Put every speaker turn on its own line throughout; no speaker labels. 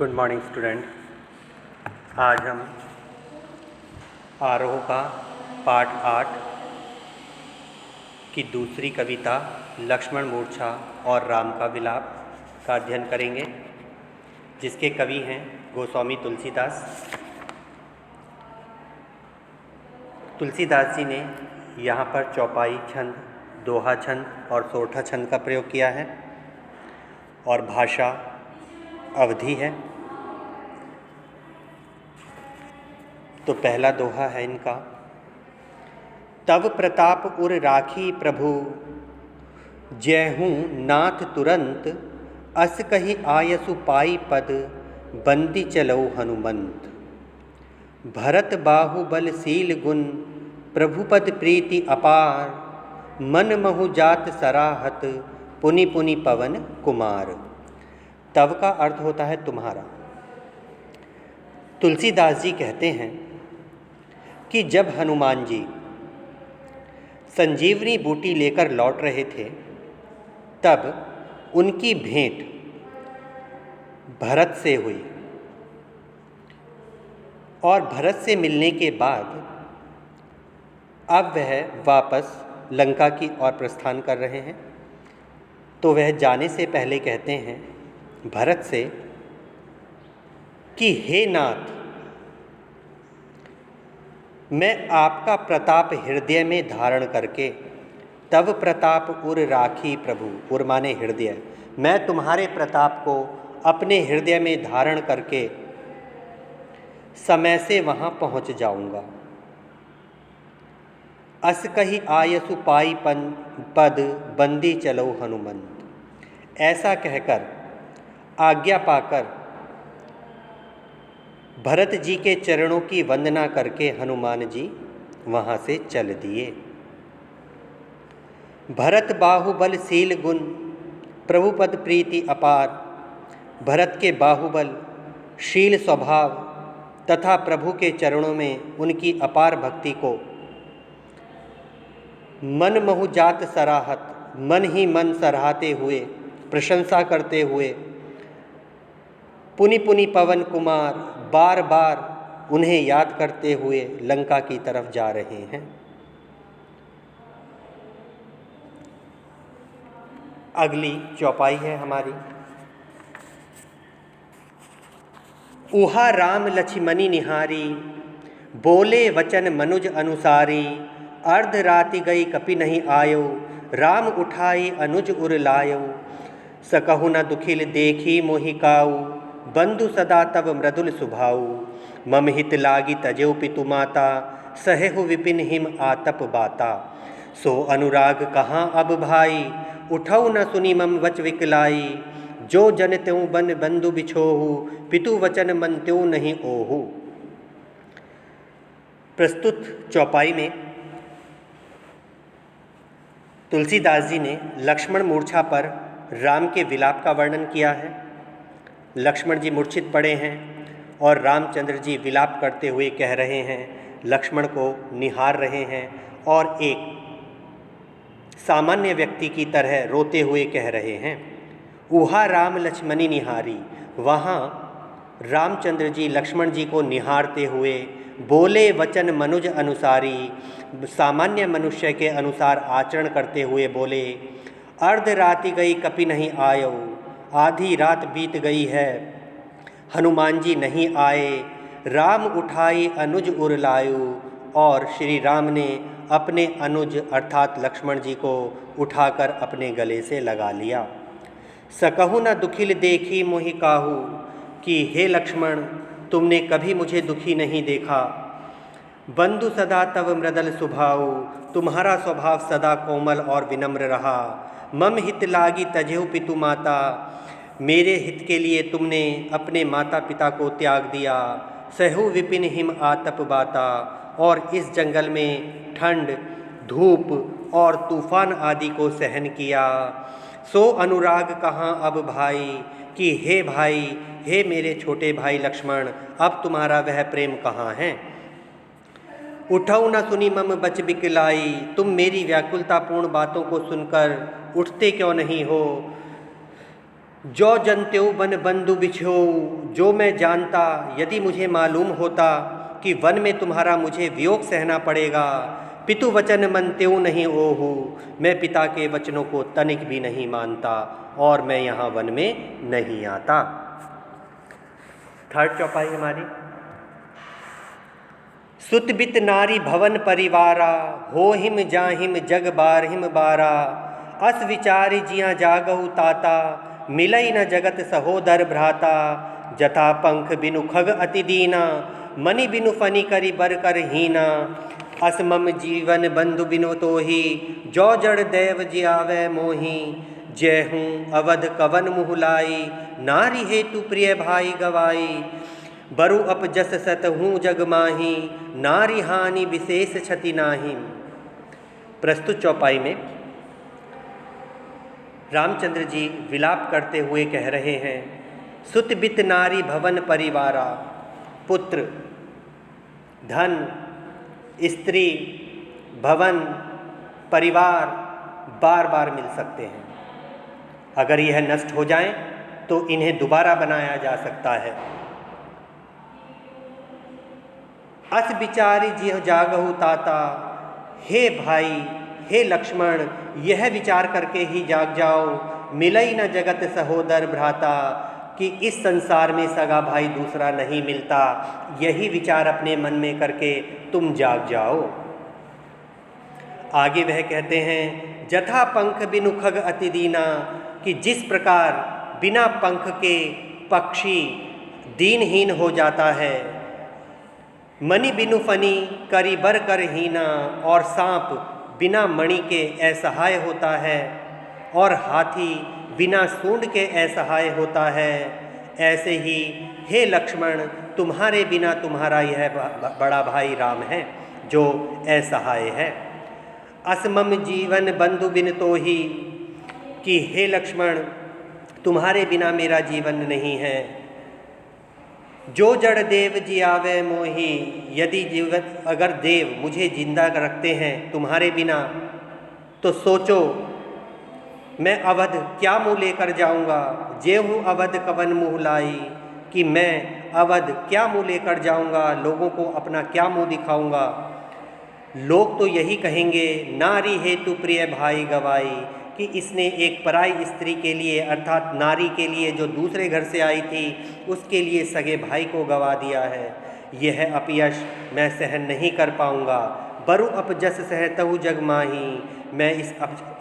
Good morning student. आज हम आरोह का पाठ 8 की दूसरी कविता लक्ष्मण मूर्छा और राम का विलाप का अध्ययन करेंगे, जिसके कवि हैं गोस्वामी तुलसीदास। तुलसीदास जी ने यहाँ पर चौपाई छंद, दोहा छंद और सोरठा छंद का प्रयोग किया है और भाषा अवधी है। तो पहला दोहा है इनका। तब प्रताप उर राखी प्रभु, जयहूँ नाथ तुरंत, अस कही आयसु पाई पद, बंदी चलो हनुमंत। भरत बाहुबल शील गुण, प्रभुपद प्रीति अपार, मन महु जात सराहत, पुनि पुनि पवन कुमार। तब का अर्थ होता है तुम्हारा। तुलसीदास जी कहते हैं कि जब हनुमान जी संजीवनी बूटी लेकर लौट रहे थे, तब उनकी भेंट भरत से हुई और भरत से मिलने के बाद अब वह वापस लंका की ओर प्रस्थान कर रहे हैं। तो वह जाने से पहले कहते हैं भरत से कि हे नाथ, मैं आपका प्रताप हृदय में धारण करके, तब प्रताप उर राखी प्रभु, उर माने हृदय, मैं तुम्हारे प्रताप को अपने हृदय में धारण करके समय से वहाँ पहुँच जाऊँगा। अस कही आयसु पाई पद, बंदी चलो हनुमंत। ऐसा कहकर, आज्ञा पाकर भरत जी के चरणों की वंदना करके हनुमान जी वहाँ से चल दिए। भरत बाहुबल शील गुण, प्रभुपद प्रीति अपार। भरत के बाहुबल, शील स्वभाव तथा प्रभु के चरणों में उनकी अपार भक्ति को मन महु जात सराहत, मन ही मन सराहते हुए, प्रशंसा करते हुए, पुनि पुनि पवन कुमार, बार बार उन्हें याद करते हुए लंका की तरफ जा रहे हैं। अगली चौपाई है हमारी। उहा राम लक्ष्मणी निहारी, बोले वचन मनुज अनुसारी। अर्ध राति गई कपि नहीं आयो, राम उठाई अनुज उर लायो। सकहु न दुखिल देखी मोहि काऊ, बंधु सदा तब मृदुल सुभाऊ। मम हित लागी तजेउ पितु माता, सहेहु विपिन हिम आतप बाता। सो अनुराग कहाँ अब भाई, उठऊ न सुनी मम वच विकलाई। जो जन त्यों बन बंधु बिछोहु, पितु वचन मन त्यों नहीं ओहु। प्रस्तुत चौपाई में तुलसीदास जी ने लक्ष्मण मूर्छा पर राम के विलाप का वर्णन किया है। लक्ष्मण जी मूर्छित पड़े हैं और रामचंद्र जी विलाप करते हुए कह रहे हैं, लक्ष्मण को निहार रहे हैं और एक सामान्य व्यक्ति की तरह रोते हुए कह रहे हैं। उहा राम लक्ष्मणी निहारी, वहाँ रामचंद्र जी लक्ष्मण जी को निहारते हुए बोले वचन मनुज अनुसारी, सामान्य मनुष्य के अनुसार आचरण करते हुए बोले। अर्ध राति गई कपि नहीं आयो, आधी रात बीत गई है, हनुमान जी नहीं आए। राम उठाई अनुज उर लायु, और श्री राम ने अपने अनुज अर्थात लक्ष्मण जी को उठाकर अपने गले से लगा लिया। सकहु न दुखिल देखी मोहि काहू, कि हे लक्ष्मण, तुमने कभी मुझे दुखी नहीं देखा। बंधु सदा तव मृदल सुभाऊ, तुम्हारा स्वभाव सदा कोमल और विनम्र रहा। मम हित लागी तजेहु पितु माता, मेरे हित के लिए तुमने अपने माता पिता को त्याग दिया। सहु विपिन हिम आतप बाता, और इस जंगल में ठंड, धूप और तूफान आदि को सहन किया। सो अनुराग कहाँ अब भाई, कि हे भाई, हे मेरे छोटे भाई लक्ष्मण, अब तुम्हारा वह प्रेम कहाँ है। उठऊ न सुनी मम बच बिकलाई, तुम मेरी व्याकुलतापूर्ण बातों को सुनकर उठते क्यों नहीं हो। जो जनत्यो बन बंधु बिछो, जो मैं जानता यदि मुझे मालूम होता कि वन में तुम्हारा मुझे वियोग सहना पड़ेगा। पितु वचन मन त्यों नहीं ओहू, मैं पिता के वचनों को तनिक भी नहीं मानता और मैं यहाँ वन में नहीं आता। थर्ड चौपाई हमारी, सुत बित नारी भवन परिवारा, हो हिम जाहिम जग बारहिम बारा। अस विचारि जिया जागहु ताता, मिलई न जगत सहोदर भ्राता। जथा पंख बिनु खग अति दीना, मनि बिनु फनि करि बर कर हीना। अस मम जीवन बंधु बिनु तोहि, जो जड़ देव जियावै मोहि। जय हूँ अवध कवन मुहुलाई, नारी हेतु प्रिय भाई गवाई। बरु अप जस सत हूँ जग माही, नारी हानि विशेष क्षति नाही। प्रस्तुत चौपाई में रामचंद्र जी विलाप करते हुए कह रहे हैं, सुत बित नारी भवन परिवारा, पुत्र, धन, स्त्री, भवन, परिवार बार बार मिल सकते हैं। अगर यह नष्ट हो जाएं तो इन्हें दोबारा बनाया जा सकता है। अस विचारि जिह जागहु ताता, हे भाई, हे लक्ष्मण, यह विचार करके ही जाग जाओ, मिलई न जगत सहोदर भ्राता, कि इस संसार में सगा भाई दूसरा नहीं मिलता। यही विचार अपने मन में करके तुम जाग जाओ। आगे वह कहते हैं, जथा पंख बिनु खग अति दीना, कि जिस प्रकार बिना पंख के पक्षी दीनहीन हो जाता है, मणि बिनु फनी करी बर कर हीना, और सांप बिना मणि के असहाय होता है, और हाथी बिना सूंड के असहाय होता है, ऐसे ही हे लक्ष्मण, तुम्हारे बिना तुम्हारा यह बड़ा भाई राम है जो असहाय है। असमम जीवन बंधु बिन तो ही, कि हे लक्ष्मण, तुम्हारे बिना मेरा जीवन नहीं है। जो जड़ देव जियावे मोही, यदि जीवन अगर देव मुझे जिंदा रखते हैं तुम्हारे बिना, तो सोचो मैं अवध क्या मुँह लेकर जाऊंगा। जे हूँ अवध कवन मुँह लाई, कि मैं अवध क्या मुँह लेकर जाऊंगा, लोगों को अपना क्या मुँह दिखाऊंगा। लोग तो यही कहेंगे, नारी हेतु प्रिय भाई गवाई, कि इसने एक पराई स्त्री के लिए अर्थात नारी के लिए जो दूसरे घर से आई थी उसके लिए सगे भाई को गवा दिया है। यह अपयश मैं सहन नहीं कर पाऊंगा। बरु अपजस सहतहु जग माही, मैं इस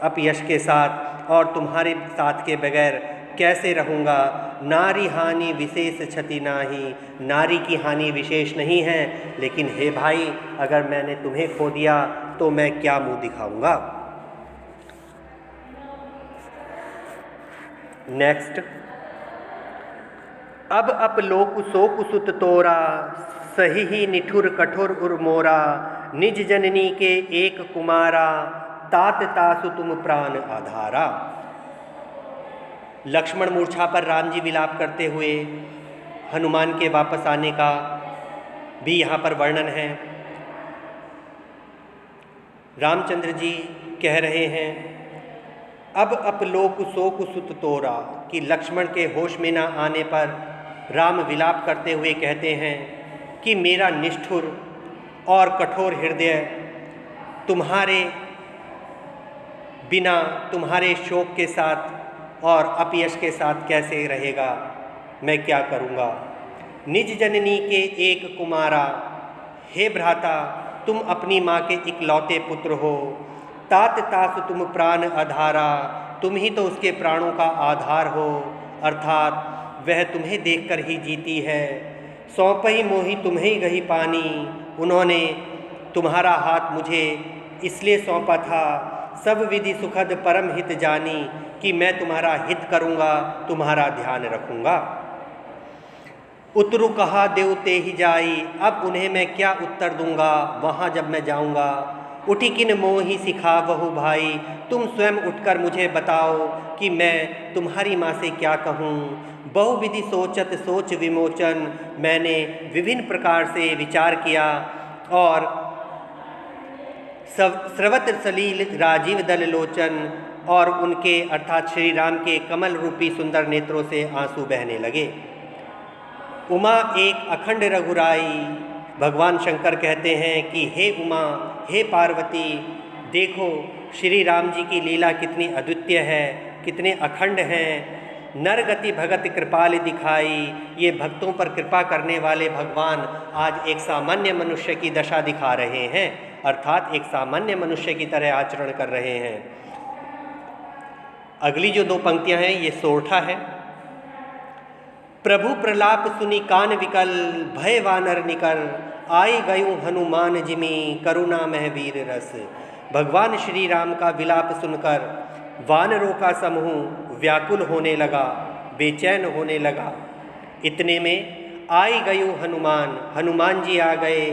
अपयश के साथ और तुम्हारे साथ के बगैर कैसे रहूँगा। नारी हानि विशेष क्षति नाही, नारी की हानि विशेष नहीं है, लेकिन हे भाई, अगर मैंने तुम्हें खो दिया तो मैं क्या मुँह दिखाऊंगा। नेक्स्ट, अब अपलोक शोक सुत तोरा, सही ही निठुर कठोर उर्मोरा। निज जननी के एक कुमारा, तात तासु तुम प्राण आधारा। लक्ष्मण मूर्छा पर राम जी विलाप करते हुए हनुमान के वापस आने का भी यहाँ पर वर्णन है। रामचंद्र जी कह रहे हैं, अब अपलोक शोक सुत तोरा, कि लक्ष्मण के होश में न आने पर राम विलाप करते हुए कहते हैं कि मेरा निष्ठुर और कठोर हृदय तुम्हारे बिना, तुम्हारे शोक के साथ और अपयश के साथ कैसे रहेगा, मैं क्या करूँगा। निज जननी के एक कुमारा, हे भ्राता, तुम अपनी माँ के इकलौते पुत्र हो। तात तासु तुम प्राण आधारा, तुम ही तो उसके प्राणों का आधार हो, अर्थात वह तुम्हें देखकर ही जीती है। सौंपई मोहि तुम्हें गही पानी, उन्होंने तुम्हारा हाथ मुझे इसलिए सौंपा था। सब विधि सुखद परम हित जानी, कि मैं तुम्हारा हित करूँगा, तुम्हारा ध्यान रखूँगा। उतरु कहा देवते ही जाई, अब उन्हें मैं क्या उत्तर दूँगा वहाँ जब मैं जाऊँगा। उठी किन मोहि सिखावहु भाई, तुम स्वयं उठकर मुझे बताओ कि मैं तुम्हारी माँ से क्या कहूँ। बहुविधि सोचत सोच विमोचन, मैंने विभिन्न प्रकार से विचार किया और स्रवत सलील राजीव दल लोचन, और उनके अर्थात श्री राम के कमल रूपी सुंदर नेत्रों से आंसू बहने लगे। उमा एक अखंड रघुराई, भगवान शंकर कहते हैं कि हे उमा, हे पार्वती, देखो श्री राम जी की लीला कितनी अद्वितीय है, कितने अखंड हैं। नरगति भगत कृपाल दिखाई, ये भक्तों पर कृपा करने वाले भगवान आज एक सामान्य मनुष्य की दशा दिखा रहे हैं, अर्थात एक सामान्य मनुष्य की तरह आचरण कर रहे हैं। अगली जो 2 पंक्तियां हैं ये सोरठा है। प्रभु प्रलाप सुनी कान विकल, भय वानर निकर, आई गयूं हनुमान जिमी, करुणा मह वीर रस। भगवान श्री राम का विलाप सुनकर वानरों का समूह व्याकुल होने लगा, बेचैन होने लगा। इतने में आई गयूं हनुमान, हनुमान जी आ गए,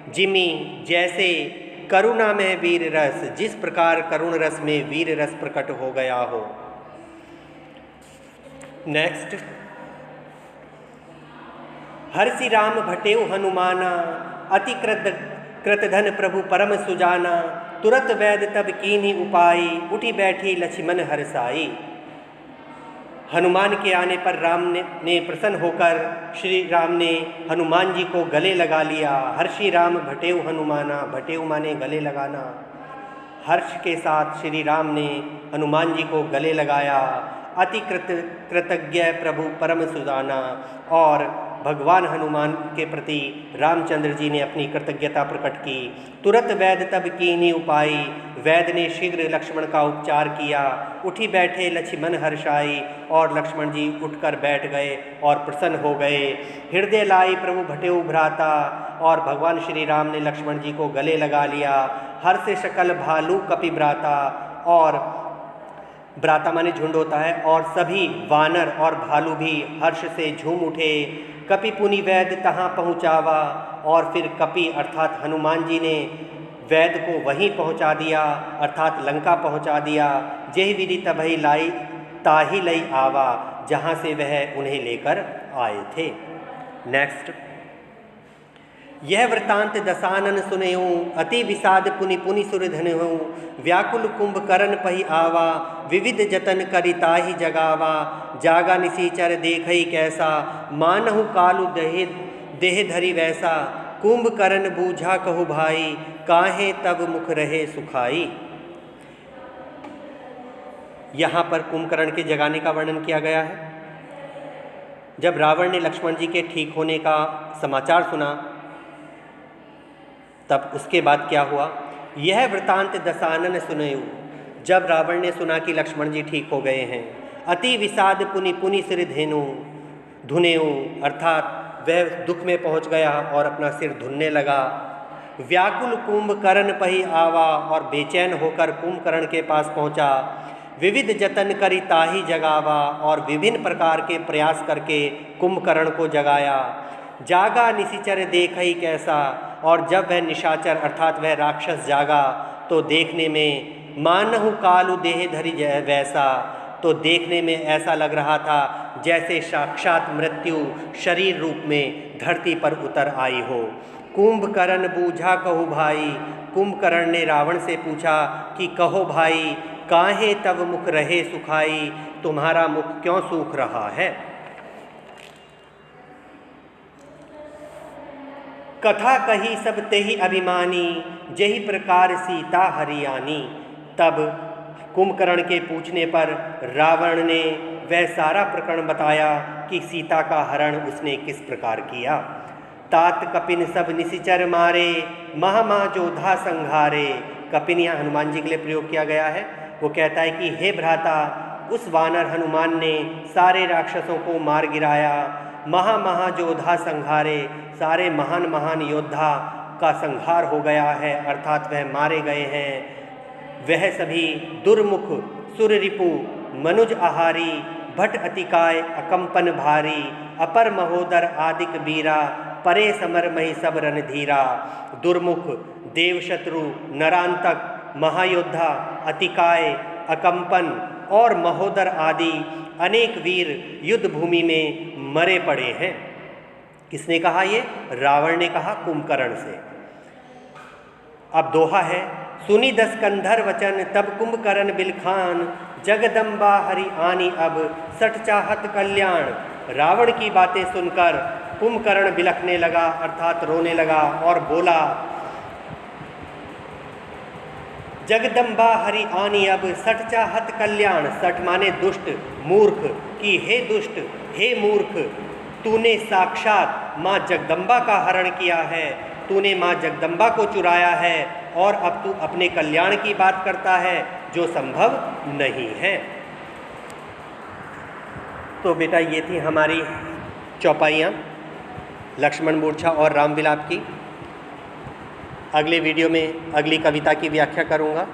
जिमी जैसे, करुणा में वीर रस, जिस प्रकार करुण रस में वीर रस प्रकट हो गया हो। नेक्स्ट, हर्षि राम भटेउ हनुमाना, अति कृतधन प्रभु परम सुजाना, तुरत वैद तब कीन्ही उपाई, उठी बैठी लक्ष्मण हर्षाई। हनुमान के आने पर राम ने प्रसन्न होकर श्री राम ने हनुमान जी को गले लगा लिया। हर्षि राम भटेउ हनुमाना, भटेउ माने गले लगाना। हर्ष के साथ श्री राम ने हनुमान जी को गले लगाया। अति कृतज्ञ प्रभु परम सुजाना, और भगवान हनुमान के प्रति रामचंद्र जी ने अपनी कृतज्ञता प्रकट की। तुरत वैद तब कीन्ही उपाई, वैद ने शीघ्र लक्ष्मण का उपचार किया। उठी बैठे लक्ष्मण हर्षाई, और लक्ष्मण जी उठकर बैठ गए और प्रसन्न हो गए। हृदय लाई प्रभु भटेउ भ्राता, और भगवान श्री राम ने लक्ष्मण जी को गले लगा लिया। हर्ष सकल भालू कपि भ्राता, और भ्राता माने झुंड होता है, और सभी वानर और भालू भी हर्ष से झूम उठे। कपि पुनि वैद तहाँ पहुँचावा, और फिर कपि अर्थात हनुमान जी ने वैद को वहीं पहुँचा दिया, अर्थात लंका पहुँचा दिया। जेहि विधि तबहि लाई ताहि लई आवा, जहाँ से वह उन्हें लेकर आए थे। नेक्स्ट, यह वृतांत दसानन सुनयो, अति विषाद पुनि पुनि सुर धनयो, व्याकुल कुंभकर्ण पहि आवा, विविध जतन करि ताहि जगावा, जागा निसीचर देखई कैसा, मानहु कालु देह धरि वैसा, कुंभकर्ण बूझा कहु भाई, काहे तब मुख रहे सुखाई। यहाँ पर कुंभकर्ण के जगाने का वर्णन किया गया है। जब रावण ने लक्ष्मण जी के ठीक होने का समाचार सुना, तब उसके बाद क्या हुआ। यह वृतांत दसानन सुनयो, जब रावण ने सुना कि लक्ष्मण जी ठीक हो गए हैं। अति विषाद पुनि पुनि सिर धुनेऊ, अर्थात वह दुख में पहुंच गया और अपना सिर धुनने लगा। व्याकुल कुंभकर्ण पहि आवा, और बेचैन होकर कुंभकर्ण के पास पहुंचा। विविध जतन करि ताहि जगावा, और विभिन्न प्रकार के प्रयास करके कुंभकर्ण को जगाया। जागा निशिचर देखई कैसा, और जब वह निशाचर अर्थात वह राक्षस जागा तो देखने में मानहु कालु देह धरि वैसा, तो देखने में ऐसा लग रहा था जैसे साक्षात मृत्यु शरीर रूप में धरती पर उतर आई हो। कुंभकर्ण बूझा कहु भाई, कुंभकर्ण ने रावण से पूछा कि कहो भाई, काहे तब मुख रहे सुखाई, तुम्हारा मुख क्यों सूख रहा है। कथा कही सब तेहि अभिमानी, जेहि प्रकार सीता हरियानी। तब कुंभकर्ण के पूछने पर रावण ने वह सारा प्रकरण बताया कि सीता का हरण उसने किस प्रकार किया। तात कपिन सब निशिचर मारे, महा महा जोधा संघारे। कपिन यहाँ हनुमान जी के लिए प्रयोग किया गया है। वो कहता है कि हे भ्राता, उस वानर हनुमान ने सारे राक्षसों को मार गिराया। महा महा जोधा संघारे, सारे महान महान योद्धा का संहार हो गया है, अर्थात वह मारे गए हैं। वह सभी दुर्मुख सुररिपु मनुज आहारी, भट अतिकाय अकंपन भारी, अपर महोदर आदिक बीरा, परे समर मही सब रणधीरा। दुर्मुख, देवशत्रु, नरांतक, महायोद्धा, अतिकाय, अकंपन और महोदर आदि अनेक वीर युद्ध भूमि में मरे पड़े हैं। किसने कहा ये? रावण ने कहा कुंभकर्ण से। अब दोहा है, सुनी दस कंधर वचन तब कुंभकर्ण बिलखान, जगदम्बा हरि आनी अब सठ चाहत कल्याण। रावण की बातें सुनकर कुंभकर्ण बिलखने लगा अर्थात रोने लगा और बोला, जगदम्बा हरि आनी अब सठ चाहत कल्याण। सठ माने दुष्ट, मूर्ख, कि हे दुष्ट, हे मूर्ख, तूने साक्षात माँ जगदम्बा का हरण किया है, तूने माँ जगदम्बा को चुराया है और अब तू अपने कल्याण की बात करता है जो संभव नहीं है। तो बेटा ये थी हमारी चौपाइयाँ लक्ष्मण मूर्छा और राम विलाप की। अगले वीडियो में अगली कविता की व्याख्या करूँगा।